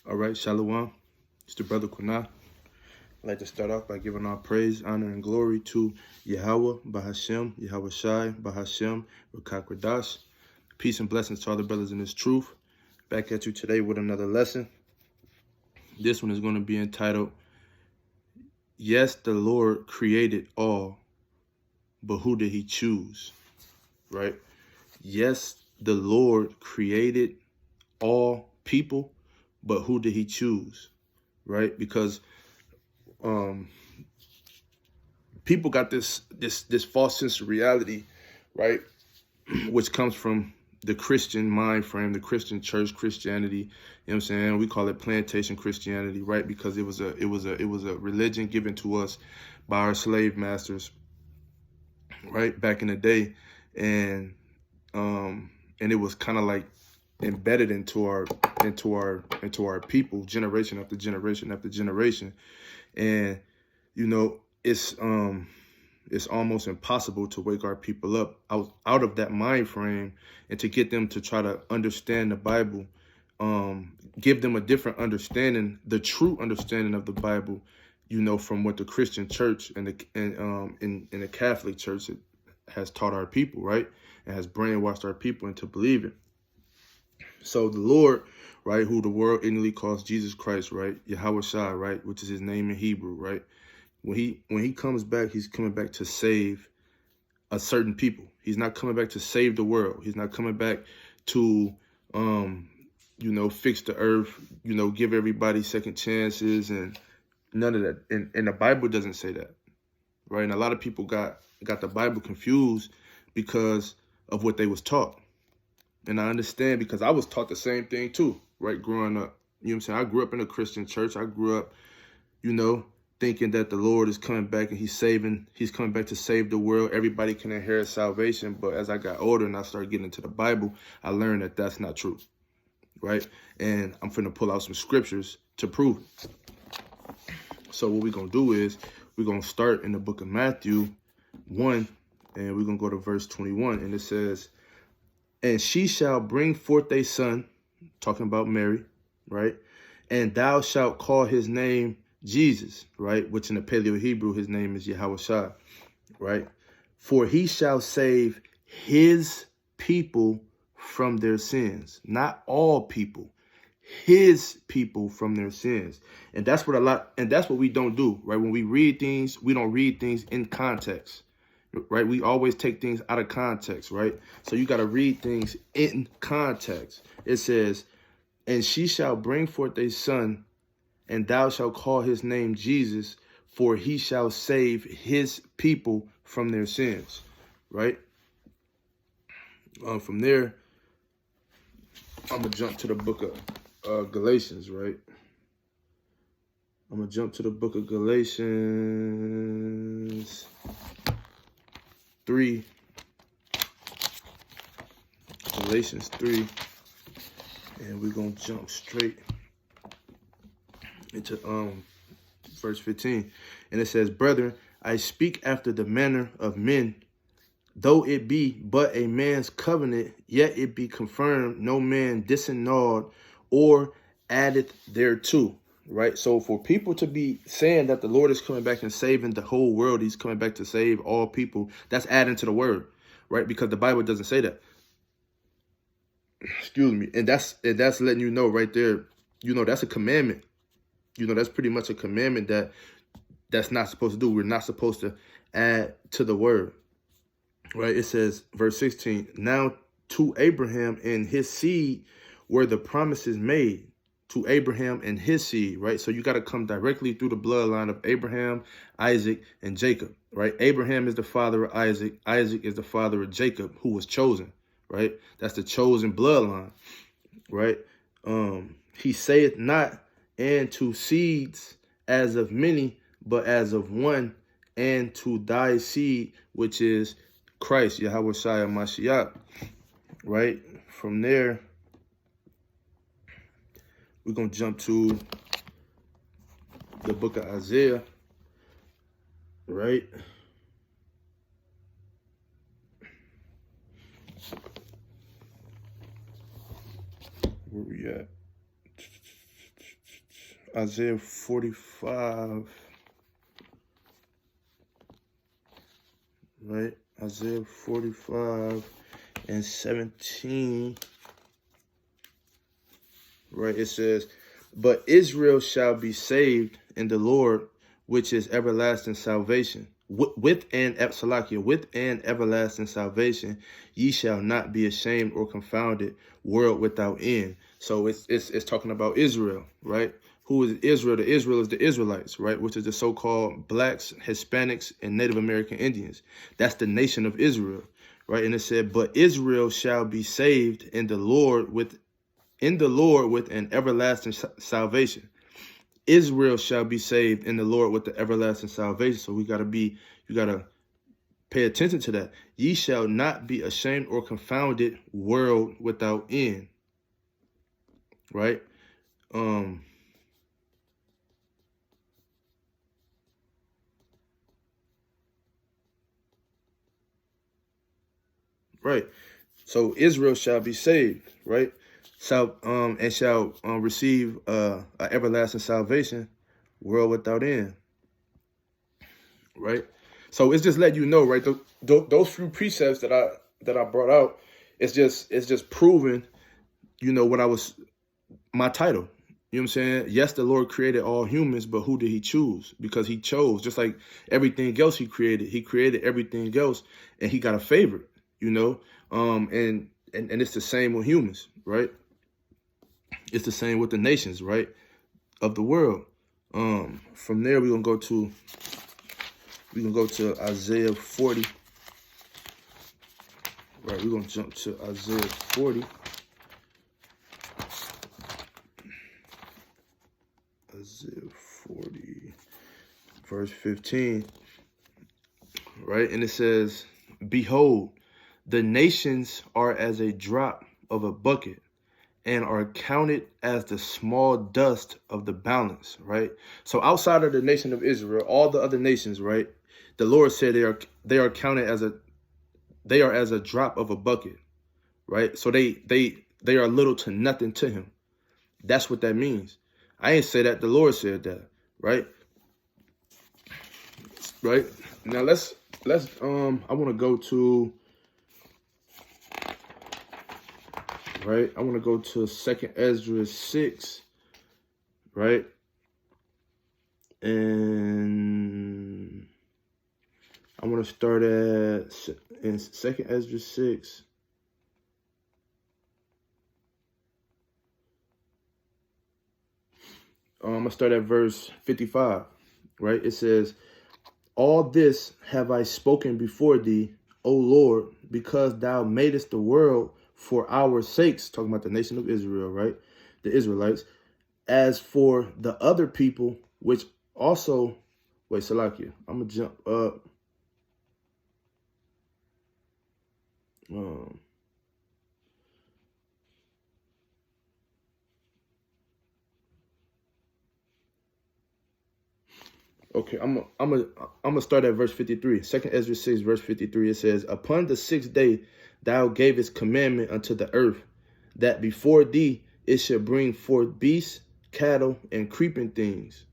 All right, Shalom. It's the brother Quanah. I'd like to start off by giving our praise, honor, and glory to Yahweh, Bahashem, Yahweh Shai, Bahashem, Rakakwadash. Peace and blessings to all the brothers in this truth. Back at you today with another lesson. This one is going to be entitled, Yes, the Lord created all, but who did he choose? Right? Yes, the Lord created all people, but who did he choose? Right? Because people got this false sense of reality, right? Which comes from the Christian mind frame, the Christian church Christianity. You know what I'm saying? We call it plantation Christianity, right? Because it was a religion given to us by our slave masters, right, back in the day, and it was kind of like embedded into our people, generation after generation after generation. And you know, it's almost impossible to wake our people up out of that mind frame and to get them to try to understand the Bible, give them a different understanding, the true understanding of the Bible, you know, from what the Christian church and the Catholic church has taught our people, right, and has brainwashed our people into believing. So the Lord, right, who the world ignorantly calls Jesus Christ, right, Yahweh Shai, right, which is his name in Hebrew, right. When he comes back, he's coming back to save a certain people. He's not coming back to save the world. He's not coming back to, you know, fix the earth, you know, give everybody second chances and none of that. And the Bible doesn't say that, right? And a lot of people got the Bible confused because of what they was taught. And I understand because I was taught the same thing too, right, growing up. You know what I'm saying? I grew up in a Christian church. I grew up, you know, thinking that the Lord is coming back and he's coming back to save the world. Everybody can inherit salvation. But as I got older and I started getting into the Bible, I learned that that's not true, right? And I'm finna pull out some scriptures to prove it. So what we're going to do is we're going to start in the book of Matthew 1, and we're going to go to verse 21. And it says, and she shall bring forth a son, talking about Mary, right? And thou shalt call his name Jesus, right? Which in the Paleo Hebrew, his name is Yahweh Shai, right? For he shall save his people from their sins. Not all people, his people from their sins. And that's what we don't do, right? When we read things, we don't read things in context, right? We always take things out of context, right? So you got to read things in context. It says, and she shall bring forth a son, and thou shalt call his name Jesus, for he shall save his people from their sins, right? From there, I'm going to jump to the book of Galatians, right? I'm going to jump to the book of Galatians 3. Galatians 3. And we're going to jump straight into verse 15. And it says, brethren, I speak after the manner of men, though it be but a man's covenant, yet it be confirmed, no man disannulled or added thereto. Right? So for people to be saying that the Lord is coming back and saving the whole world, he's coming back to save all people, that's adding to the word, right? Because the Bible doesn't say that. Excuse me. And that's letting you know right there, you know, that's a commandment. You know, that's pretty much a commandment that's not supposed to do. We're not supposed to add to the word, right? It says, verse 16, now to Abraham and his seed were the promises made. To Abraham and his seed, right? So you got to come directly through the bloodline of Abraham, Isaac, and Jacob, right? Abraham is the father of Isaac. Isaac is the father of Jacob, who was chosen, right? That's the chosen bloodline, right? He saith not, and to seeds as of many, but as of one, and to thy seed, which is Christ, Yahweh Shai Mashiach, right? From there, we're going to jump to the book of Isaiah, right? Where we at? Isaiah 45, right? Isaiah 45 and 17, right? It says, but Israel shall be saved in the Lord, which is everlasting salvation. With an everlasting salvation, ye shall not be ashamed or confounded, world without end. So it's talking about Israel, right? Who is Israel? The Israel is the Israelites, right? Which is the so-called blacks, Hispanics, and Native American Indians. That's the nation of Israel, right? And it said, but Israel shall be saved in the Lord with an everlasting salvation. Israel shall be saved in the Lord with the everlasting salvation. So you gotta pay attention to that. Ye shall not be ashamed or confounded, world without end. Right? Right. So Israel shall be saved, right? Shall receive a everlasting salvation, world without end. Right. So it's just letting you know, right? Those few precepts that I brought out, it's just proving, my title. You know what I'm saying? Yes, the Lord created all humans, but who did he choose? Because he chose, just like everything else he created everything else, and he got a favorite, and it's the same with humans, right? It's the same with the nations, right, of the world. From there, we're gonna go to Isaiah 40. Right, we're gonna jump to Isaiah 40. Isaiah 40, verse 15. Right, and it says, behold, the nations are as a drop of a bucket, and are counted as the small dust of the balance, right? So outside of the nation of Israel, all the other nations, right? The Lord said they are counted as a drop of a bucket, right? So they are little to nothing to him. That's what that means. I ain't say that, the Lord said that, right? Right? Now let's I want to go to right? I want to go to 2nd Ezra 6, right? And I want to start in 2nd Ezra 6. I'm going to start at verse 55, right? It says, all this have I spoken before thee, O Lord, because thou madest the world for our sakes, talking about the nation of Israel, right? The Israelites. As for the other people, which also, wait, Salakia, I'm going to jump up. Okay, I'm gonna start at verse 53. 2nd Ezra 6, verse 53. It says, upon the 6th day thou gavest commandment unto the earth, that before thee it should bring forth beasts, cattle, and creeping things.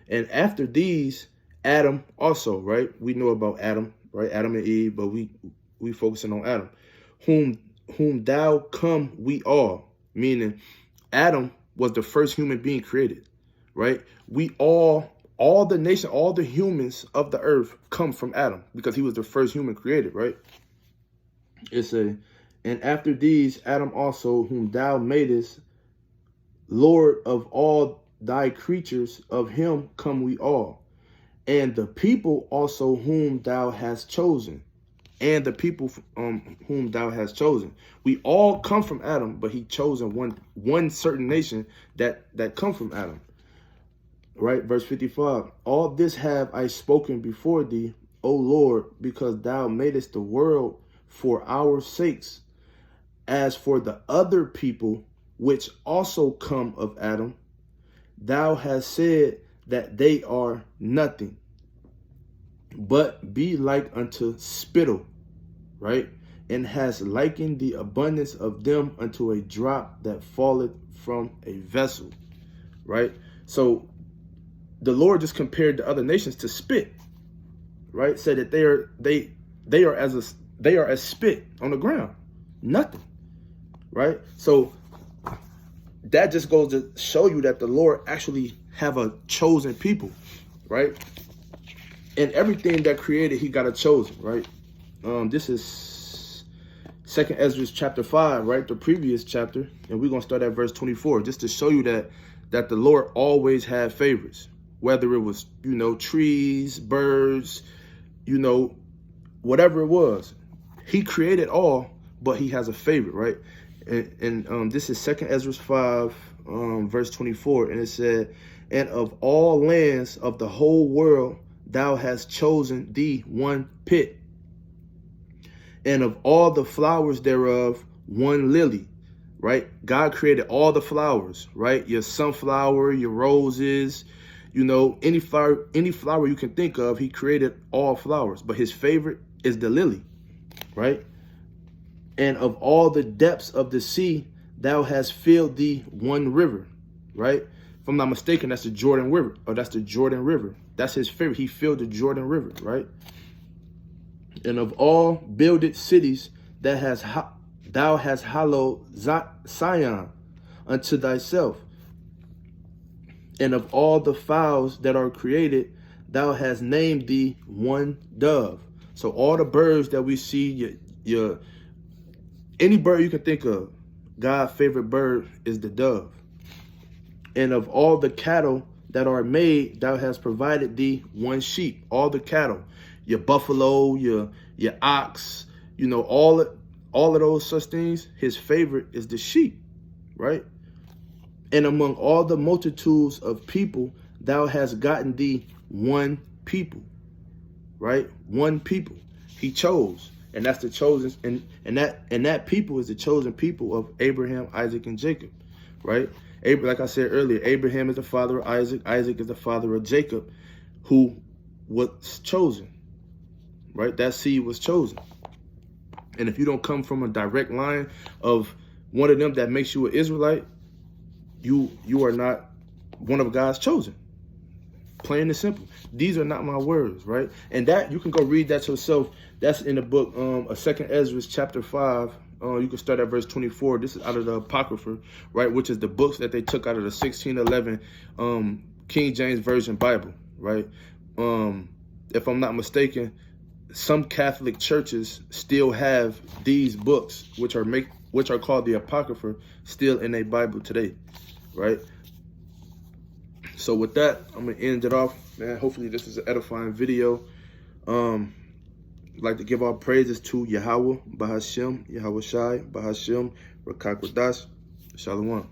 And after these, Adam also, right? We know about Adam, right? Adam and Eve, but we focusing on Adam. Whom thou come we all, meaning Adam was the first human being created, right? We all the nation, all the humans of the earth come from Adam because he was the first human created, right? It's and after these, Adam also, whom thou madest Lord of all thy creatures, of him come we all. And the people also whom thou hast chosen. And the people whom thou hast chosen. We all come from Adam, but he chosen one certain nation that come from Adam. Right, verse 55. All this have I spoken before thee, O Lord, because thou madest the world for our sakes. As for the other people, which also come of Adam, thou hast said that they are nothing, but be like unto spittle, right? And has likened the abundance of them unto a drop that falleth from a vessel, right? So the Lord just compared the other nations to spit, right? Said that they are as spit on the ground, nothing, right? So that just goes to show you that the Lord actually have a chosen people, right? And everything that created, he got a chosen, right? This is 2nd Ezra chapter 5, right? The previous chapter. And we're going to start at verse 24, just to show you that the Lord always had favorites, whether it was, trees, birds, whatever it was. He created all, but he has a favorite, right? And this is 2nd Ezra 5, verse 24. And it said, and of all lands of the whole world, thou hast chosen thee one pit, and of all the flowers thereof, one lily, right? God created all the flowers, right? Your sunflower, your roses, any flower you can think of, he created all flowers, but his favorite is the lily, right? And of all the depths of the sea, thou hast filled thee one river, right? If I'm not mistaken, that's the Jordan River, or that's the Jordan River. That's his favorite. He filled the Jordan River, right? And of all builded cities, thou hast hallowed Zion unto thyself. And of all the fowls that are created, thou hast named thee one dove. So all the birds that we see, any bird you can think of, God's favorite bird is the dove. And of all the cattle that are made, thou hast provided thee one sheep. All the cattle, your buffalo, your ox, all of those such things, his favorite is the sheep, right? And among all the multitudes of people, thou hast gotten thee one people, right? One people he chose. And that's the chosen, and that people is the chosen people of Abraham, Isaac, and Jacob, right? Like I said earlier, Abraham is the father of Isaac. Isaac is the father of Jacob, who was chosen, right? That seed was chosen. And if you don't come from a direct line of one of them that makes you an Israelite, you are not one of God's chosen. Plain and simple. These are not my words, right? And that you can go read that yourself. That's in the book of 2nd Ezra chapter 5. You can start at verse 24. This is out of the Apocrypha, right? Which is the books that they took out of the 1611 King James Version Bible, right? If I'm not mistaken, some Catholic churches still have these books, which are called the Apocrypha, still in a Bible today, right? So with that, I'm gonna end it off, man. Hopefully this is an edifying video. I'd like to give our praises to Yahweh, Bahashem, Yahweh Shai, Bahashem, Rakakwadash, Shalom.